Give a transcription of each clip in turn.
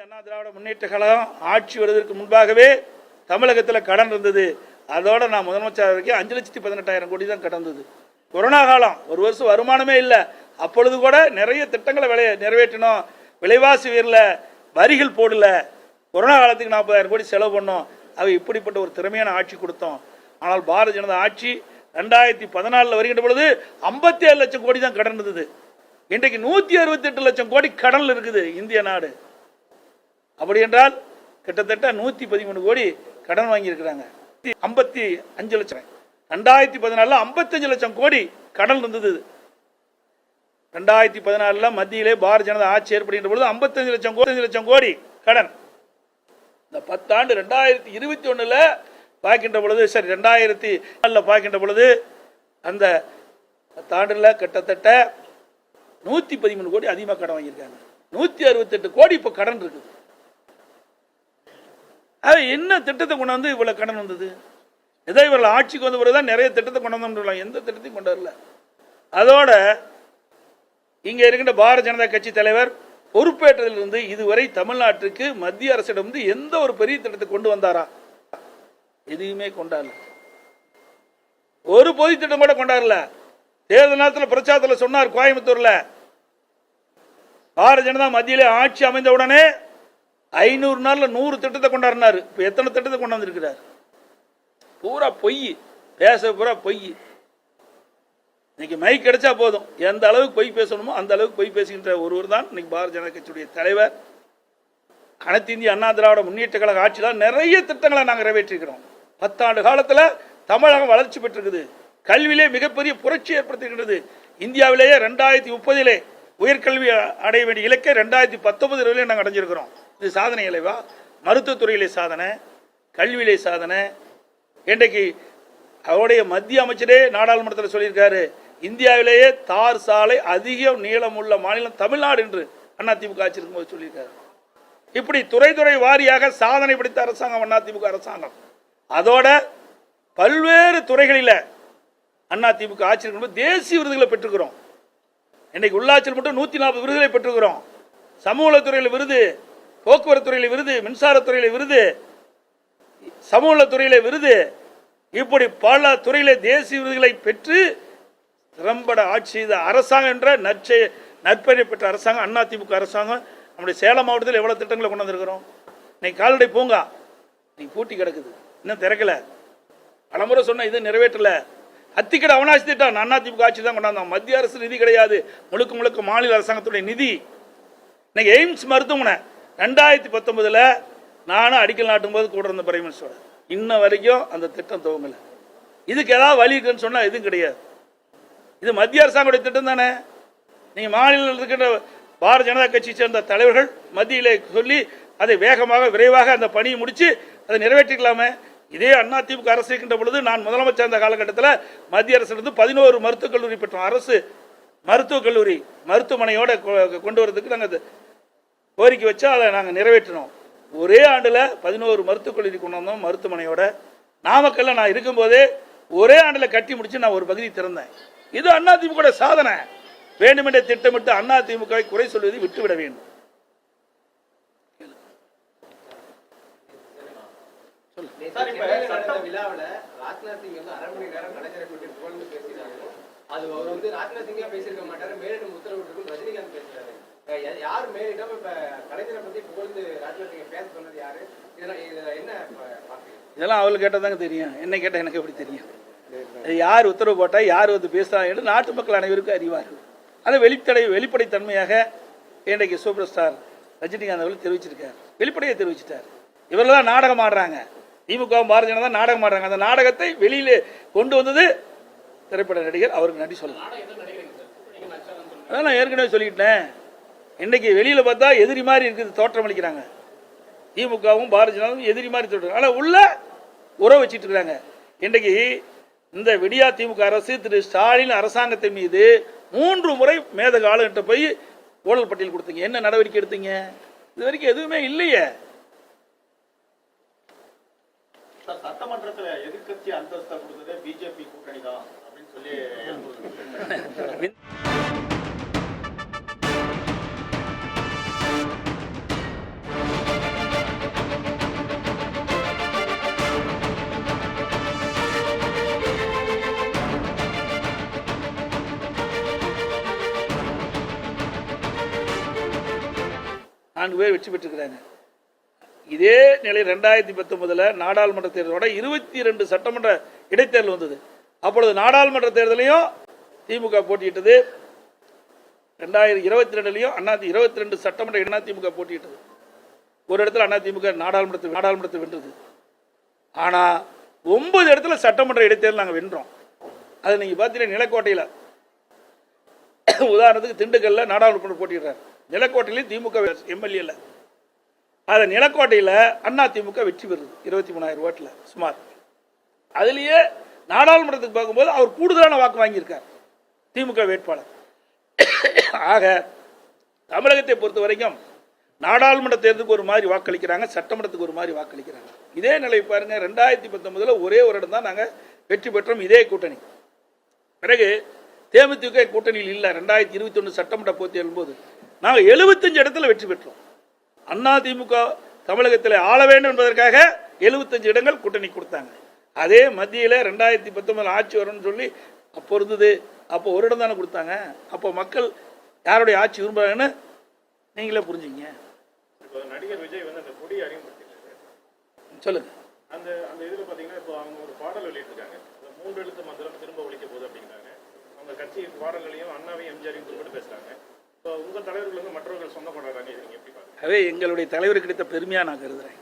அண்ணா திராவிட முன்னேற்ற கழகம் ஆட்சி வருவதற்கு முன்பாகவே தமிழகத்தில் கடன் இருந்தது. அதோட நான் முதலமைச்சர் வரைக்கும் 5,18,000 கோடி தான் கடன் இருந்தது. கொரோனா காலம், ஒரு வருஷம் வருமானமே இல்லை. அப்பொழுது கூட நிறைய திட்டங்களை நிறைவேற்றினோம். விலைவாசி உயரல, வரிகள் போடல. கொரோனா காலத்துக்கு 40,000 கோடி செலவு பண்ணோம். அவை இப்படிப்பட்ட ஒரு திறமையான ஆட்சி கொடுத்தோம். ஆனால் பாரதிய ஜனதா ஆட்சி 2014 வருகின்ற பொழுது 57 லட்சம் கோடி தான் கடன் இருந்தது. இன்றைக்கு 168 லட்சம் கோடி கடனில் இருக்குது இந்திய நாடு. அப்படி என்றால் கிட்டத்தட்ட 113 கோடி கடன் வாங்கியிருக்கிறாங்க. 55 லட்சம் 2014 55 லட்சம் கோடி கடன் இருந்தது. 2014 மத்தியிலே பாரதிய ஜனதா ஆட்சி ஏற்படுகின்ற பொழுது 55 லட்சம் கோடி கடன். இந்த 10 ஆண்டு 2021 பார்க்கின்ற பொழுது, சரி 2004 பார்க்கின்ற பொழுது அந்த 10 ஆண்டுல கிட்டத்தட்ட 113 கோடி அதிகமாக கடன் வாங்கியிருக்காங்க. 168 கோடி இப்போ கடன் இருக்குது. என்ன திட்டத்தை கொண்டு வந்து இவ்வளவு கடன் வந்தது? ஏதோ இவர்கள் ஆட்சிக்கு வந்த பிறகுதான் நிறைய திட்டத்தை கொண்டு வந்தோம். எந்த திட்டத்தையும் கொண்டு வரல. அதோட இங்க இருக்கின்ற பாரதிய ஜனதா கட்சி தலைவர் பொறுப்பேற்றதிலிருந்து இதுவரை தமிழ்நாட்டுக்கு மத்திய அரசிடம் எந்த ஒரு பெரிய திட்டத்தை கொண்டு வந்தாரா? எதுவுமே கொண்டாடல. ஒரு பொது திட்டம் கூட கொண்டாடல. தேர்தல் நேரத்தில் பிரச்சாரத்தில் சொன்னார் கோயம்புத்தூர்ல, பாரதிய ஜனதா மத்தியிலே ஆட்சி அமைந்த உடனே 500 நாள்ல 100 திட்டத்தை கொண்டாடினாரு. இப்ப எத்தனை திட்டத்தை கொண்டு வந்திருக்கிறார்? பூரா பொய், பேச பூரா பொய். இன்னைக்கு மைக் கிடைச்சா போதும், எந்த அளவுக்கு பொய் பேசணுமோ அந்த அளவுக்கு பொய் பேசுகின்ற ஒருவர் தான் இன்னைக்கு பாரதிய ஜனதா கட்சியுடைய தலைவர். அனைத்து இந்திய அண்ணா திராவிட முன்னேற்ற கழக ஆட்சியில் நிறைய திட்டங்களை நாங்கள் நிறைவேற்றிருக்கிறோம். 10 ஆண்டு காலத்தில் தமிழகம் வளர்ச்சி பெற்றிருக்குது. கல்வியிலே மிகப்பெரிய புரட்சி ஏற்படுத்திருக்கிறது. இந்தியாவிலேயே 2030 உயர்கல்வி அடைய வேண்டிய இலக்கை 2019 நாங்கள் அடைஞ்சிருக்கிறோம். இது சாதனை இல்லைவா? மருத்துவத்துறையிலே சாதனை, கல்வியிலே சாதனை. இன்றைக்கு அவருடைய மத்திய அமைச்சரே நாடாளுமன்றத்தில் சொல்லியிருக்காரு, இந்தியாவிலேயே தார் சாலை அதிக நீளமுள்ள மாநிலம் தமிழ்நாடு என்று அதிமுக ஆட்சி இருக்கும்போது சொல்லியிருக்காரு. இப்படி துறை வாரியாக சாதனை படைத்த அரசாங்கம் அதிமுக அரசாங்கம். அதோட பல்வேறு துறைகளில் அதிமுக ஆட்சி இருக்கும்போது தேசிய விருதுகளை பெற்றுக்கிறோம். இன்னைக்கு உள்ளாட்சியில் மட்டும் 140 விருதுகளை பெற்றுக்கிறோம். சமூக துறையில் விருது, போக்குவரத்து துறையில் விருது, மின்சாரத்துறையில் விருது, சமூக துறையில் விருது, இப்படி பல துறையில தேசிய விருதுகளை பெற்று திறம்பட ஆட்சி செய்த அரசாங்கம் என்ற நற்பெயரை பெற்ற அரசாங்கம் அதிமுக அரசாங்கம். நம்முடைய சேலம் மாவட்டத்தில் எவ்வளவு திட்டங்களை கொண்டு வந்திருக்கிறோம். இன்னைக்கு கால்நடை பூங்கா இன்னைக்கு பூட்டி கிடக்குது, இன்னும் திறக்கல. பலமுறை சொன்ன இது நிறைவேற்றல. அத்திக்கடை அவனாசி திட்டம் அதிமுக ஆட்சி தான் கொண்டாந்தோம். மத்திய அரசு நிதி கிடையாது, முழுக்க மாநில அரசாங்கத்துடைய நிதி. இன்னைக்கு எய்ம்ஸ் மருத்துவமனை 2019 நானும் அடிக்கல் நாட்டும் போது கூட இருந்த பிரைம் மினிஸ்டரோட இன்ன வரைக்கும் அந்த திட்டம் துவங்கல. இதுக்கு ஏதாவது வழி இருக்குன்னு சொன்னா எதுவும் கிடையாது. இது மத்திய அரசாங்கத்துடைய திட்டம் தானே. நீங்க மாநிலத்தில் இருக்கின்ற பாரதிய ஜனதா கட்சியை சேர்ந்த தலைவர்கள் மத்தியிலே சொல்லி அதை வேகமாக விரைவாக அந்த பணியை முடிச்சு அதை நிறைவேற்றிக்கலாமே. இதே அதிமுக அரசு இருக்கின்ற பொழுது நான் முதலமைச்சர் இருந்த காலகட்டத்தில் மத்திய அரசு 11 மருத்துவக் கல்லூரி பெற்றோம். அரசு மருத்துவக் கல்லூரி மருத்துவமனையோட கொண்டு வரதுக்கு நாங்கள் கோரிக்கை வச்சா அதை நாங்கள் நிறைவேற்றினோம். ஒரே ஆண்டுல 11 மருத்துவக் கல்லூரி கொண்டு வந்தோம். மருத்துவமனையோட நாமக்கல்ல நான் இருக்கும்போதே ஒரே ஆண்டுல கட்டி முடிச்சு நான் ஒரு பகுதி திறந்தேன். இது அதிமுக சாதனை. வேண்டுமென்றே திட்டமிட்டு அதிமுகவை குறை சொல்வதை விட்டுவிட வேண்டும். இதெல்லாம் அவளுக்கு கேட்டதாங்க தெரியும், என்ன கேட்டா எனக்கு எப்படி தெரியும்? யார் உத்தரவு போட்டா யார் வந்து பேசுறாங்க என்று நாட்டு மக்கள் அனைவருக்கும் அறிவார்கள். அதை வெளிப்படைத்தன்மையாக இன்றைக்கு சூப்பர் ஸ்டார் ரஜினிகாந்த் அவர்கள் தெரிவிச்சிருக்கார், வெளிப்படையை தெரிவிச்சிட்டார். இவர்கள் தான் நாடகம் ஆடுறாங்க, திமுக பாரதிய ஜனதா நாடகம் ஆடுறாங்க. அந்த நாடகத்தை வெளியிலே கொண்டு வந்தது திரைப்பட நடிகர். அவருக்கு நன்றி சொல்லலாம். அதான் நான் ஏற்கனவே சொல்லிக்கிட்டேன். இன்னைக்கு வெளியில பார்த்தா எதிரி மாதிரி இருக்குது, தோற்றம் அளிக்கிறாங்க. திமுகவும் பாரதிய ஜனதாவும் எதிரி மாதிரி தோற்றம், ஆனால் உள்ள உறவு வச்சுட்டு இருக்கிறாங்க. இன்றைக்கு இந்த விடியா திமுக அரசு திரு ஸ்டாலின் அரசாங்கத்தின் மீது 3 முறை மேதக ஆளுகிட்ட போய் ஊழல் பட்டியல் கொடுத்தீங்க. என்ன நடவடிக்கை எடுத்தீங்க? இது வரைக்கும் எதுவுமே இல்லையே. சட்டமன்றத்தில் எதிர்க்கட்சி அந்தஸ்தை கொடுத்ததே பிஜேபி கூட்டணி தான் அப்படின்னு சொல்லி 4 பேர் வெற்றி பெற்றிருக்கிறாங்க. இதே நிலை 2019 நாடாளுமன்ற தேர்தலோட 22 சட்டமன்ற இடைத்தேர்தல் வந்தது. அப்பொழுது நாடாளுமன்ற தேர்தலையும் திமுக போட்டியிட்டது. 2022 22 சட்டமன்ற திமுக போட்டியிட்டது. ஒரு இடத்துல அதிமுக நாடாளுமன்றத்தை வென்றது. ஆனா 9 இடத்துல சட்டமன்ற இடைத்தேர்தல் நாங்கள் வென்றோம். அது நீங்க பார்த்தீங்கன்னா நிலக்கோட்டையில் உதாரணத்துக்கு திண்டுக்கல்ல நாடாளுமன்ற போட்டியிடுறாரு. நிலக்கோட்டையிலும் திமுக எம்எல்ஏ இல்லை. அதை நிலக்கோட்டையில் அதிமுக வெற்றி பெறுது 23,000 ஓட்டில் சுமார். அதுலேயே நாடாளுமன்றத்துக்கு பார்க்கும்போது அவர் கூடுதலான வாக்கு வாங்கியிருக்கார் திமுக வேட்பாளர். ஆக தமிழகத்தை பொறுத்த வரைக்கும் நாடாளுமன்ற தேர்தலுக்கு ஒரு மாதிரி வாக்களிக்கிறாங்க, சட்டமன்றத்துக்கு ஒரு மாதிரி வாக்களிக்கிறாங்க. இதே நிலை பாருங்க. 2019 ஒரே ஒரு இடம் தான் நாங்கள் வெற்றி பெற்றோம், இதே கூட்டணி. பிறகு தேமுதிக கூட்டணியில் இல்லை. 2021 சட்டமன்ற தேர்தல் போது நாங்கள் 75 இடத்துல வெற்றி பெற்றோம். அதிமுக தமிழகத்தில் ஆள வேண்டும் என்பதற்காக 75 இடங்கள் கூட்டணி கொடுத்தாங்க. அதே மத்தியில் 2019 ஆட்சி வரும்னு சொல்லி அப்போ இருந்தது. அப்போ ஒரு இடம் தானே கொடுத்தாங்க. அப்போ மக்கள் யாருடைய ஆட்சி விரும்புறாங்கன்னு நீங்களே புரிஞ்சுங்க. நடிகர் விஜய் வந்து அந்த கொடி அறிமுகப்படுத்திருக்காரு. சொல்லுங்க. அந்த இதுல பாத்தீங்கன்னா இப்போ அவங்க ஒரு பாடல் வெளியிட்டிருக்காங்க. 3 எழுத்து மந்திரம் திரும்ப ஒழிக்க போகுது அப்படிங்கிறாங்க. அவங்க கட்சி பாடல்களையும் அண்ணாவையும் எம்ஜிஆரையும் குறிப்பிட்டு பேசுறாங்க. இப்போ உங்க தலைவர்கள் வந்து மற்றவர்கள் சொந்த கொண்டாடுறாங்க. இது நீங்க எப்படி பாருங்க? அதே எங்களுடைய தலைவர் கிடைத்த பெருமையா நான் கருதுறேன்.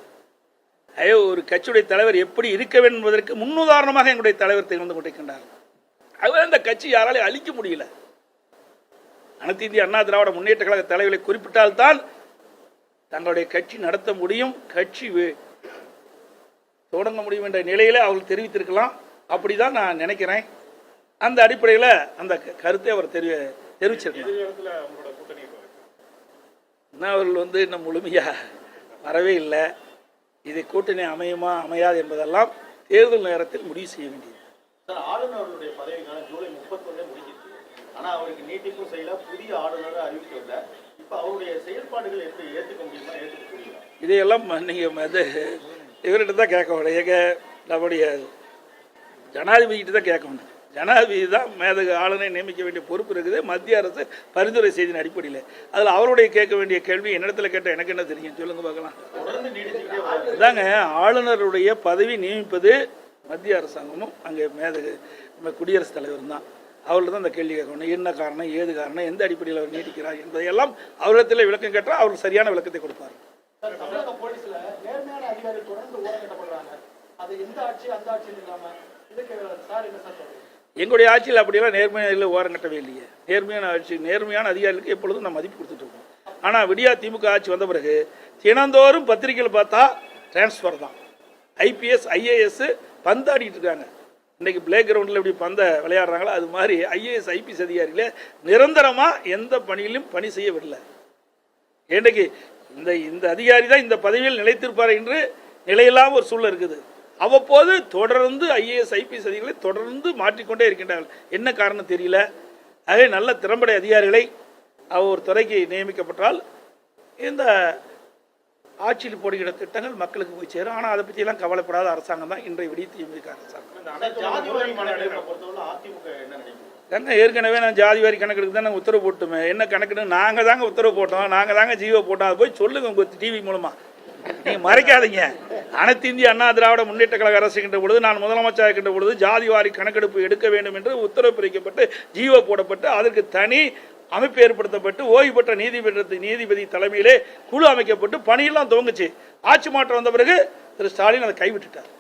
அதே ஒரு கட்சியுடைய தலைவர் எப்படி இருக்க வேண்டும் என்பதற்கு முன்னுதாரணமாக எங்களுடைய தலைவர் திகழ்ந்து கொண்டிருக்கின்றார். அவர் அந்த கட்சி யாராலையும் அழிக்க முடியல. அனைத்து இந்திய அண்ணா திராவிட முன்னேற்ற கழக தலைவர்களை குறிப்பிட்டால்தான் தங்களுடைய கட்சி நடத்த முடியும், கட்சி தொடங்க முடியும் என்ற நிலையில அவர்கள் தெரிவித்திருக்கலாம். அப்படிதான் நான் நினைக்கிறேன். அந்த அடிப்படையில் அந்த கருத்தை அவர் தெரிவிச்சிருக்கலாம். அவர்கள் வந்து இன்னும் முழுமையா வரவே இல்லை. இது கூட்டணி அமையுமா அமையாது என்பதெல்லாம் தேர்தல் நேரத்தில் முடிவு செய்ய வேண்டியது. ஆளுநருடைய பதவிக்கான ஜூலை 31 முடிஞ்சிருக்கு. ஆனா அவருக்கு நீட்டிப்பும் செய்யல, புதிய ஆளுநரை அறிவிக்கவில்லை. இப்ப அவருடைய செயல்பாடுகள் எப்படி ஏற்றுக்க முடியுமா, ஏற்றுக்க முடியுமா? இதையெல்லாம் நீங்க இவர்கிட்ட தான் கேட்கணும். எங்க நம்முடைய ஜனாதிபதிகிட்ட தான் கேட்கணும். ஜனாதிபதி தான் மேதகு ஆளுநரை நியமிக்க வேண்டிய பொறுப்பு இருக்குது. மத்திய அரசு பரிந்துரை செய்தியின் அடிப்படையில் அதில் அவருடைய கேட்க வேண்டிய கேள்வி என்னிடத்துல கேட்டால் எனக்கு என்ன தெரியும் சொல்லுங்க பார்க்கலாம். அதாங்க ஆளுநருடைய பதவி நியமிப்பது மத்திய அரசாங்கமும் அங்கே மேதகு குடியரசுத் தலைவர் தான். அவர்கிட்ட தான் அந்த கேள்வி கேட்கணும். என்ன காரணம், ஏது காரணம், எந்த அடிப்படையில் அவர் நீடிக்கிறார் என்பதையெல்லாம் அவரிடத்தில் விளக்கம் கேட்டால் அவர் சரியான விளக்கத்தை கொடுப்பார். தமிழக போலீஸ்ல நேர்மையான அதிகாரிகள் தொடர்ந்து ஓரங்கட்டப்படுறாங்க. அது எந்த ஆட்சி அந்த ஆட்சின்னு இல்லாம இதுக்கு சார் என்ன சார் சொல்றீங்க? எங்களுடைய ஆட்சியில் அப்படியெல்லாம் நேர்மையான ஓரம் கட்டவே இல்லையே. நேர்மையான ஆட்சி, நேர்மையான அதிகாரிகளுக்கு எப்பொழுதும் நம்ம மதிப்பு கொடுத்துட்டு இருக்கோம். ஆனால் விடியா திமுக ஆட்சி வந்த பிறகு தினந்தோறும் பத்திரிகைகள் பார்த்தா டிரான்ஸ்ஃபர் தான். ஐபிஎஸ் ஐஏஎஸ் பந்தாடிட்டு இருக்காங்க. இன்றைக்கி பிளே கிரவுண்டில் எப்படி பந்த விளையாடுறாங்களோ அது மாதிரி ஐஏஎஸ் ஐபிஎஸ் அதிகாரிகளே நிரந்தரமாக எந்த பணியிலும் பணி செய்யவில்லை. இன்றைக்கு இந்த அதிகாரி தான் இந்த பதவியில் நிலைத்திருப்பார் என்று நிலையில்லாம ஒரு சூழல் இருக்குது. அவ்வப்போது தொடர்ந்து ஐஏஎஸ் ஐபிஎஸ் அதிகாரிகளை தொடர்ந்து மாற்றிக்கொண்டே இருக்கின்றார்கள். என்ன காரணம் தெரியல. ஆகவே நல்ல திறம்பட அதிகாரிகளை ஒரு துறைக்கு நியமிக்கப்பட்டால் இந்த ஆட்சியில் போடுகிற திட்டங்கள் மக்களுக்கு போய் சேரும். ஆனால் அதை பற்றியெல்லாம் கவலைப்படாத அரசாங்கம் தான் இன்றைய விடிய திமுக அரசாங்கம். ஏற்கனவே நான் ஜாதி வாரி கணக்கெடுக்கு தான் நாங்கள் உத்தரவு போட்டுமே. என்ன கணக்குன்னு நாங்கள் தாங்க உத்தரவு போட்டோம், நாங்கள் தாங்க ஜீவோ போட்டோம். அதை போய் சொல்லுங்க உங்கள் டிவி மூலமா. நீங்க மறைக்காதீங்க. அனைத்து இந்திய அண்ணா திராவிட முன்னேற்ற கழக அரசு இருக்கின்ற பொழுது, நான் முதலமைச்சர் இருக்கின்ற பொழுது ஜாதி வாரி கணக்கெடுப்பு எடுக்க வேண்டும் என்று உத்தரவு பிறப்பிக்கப்பட்டு ஜீவோ போடப்பட்டு அதற்கு தனி அமைப்பு ஏற்படுத்தப்பட்டு ஓய்வு பெற்ற நீதிபதி தலைமையிலே குழு அமைக்கப்பட்டு பணியெல்லாம் துவங்குச்சு. ஆட்சி மாற்றம் வந்த பிறகு திரு ஸ்டாலின் அதை கைவிட்டுட்டார்.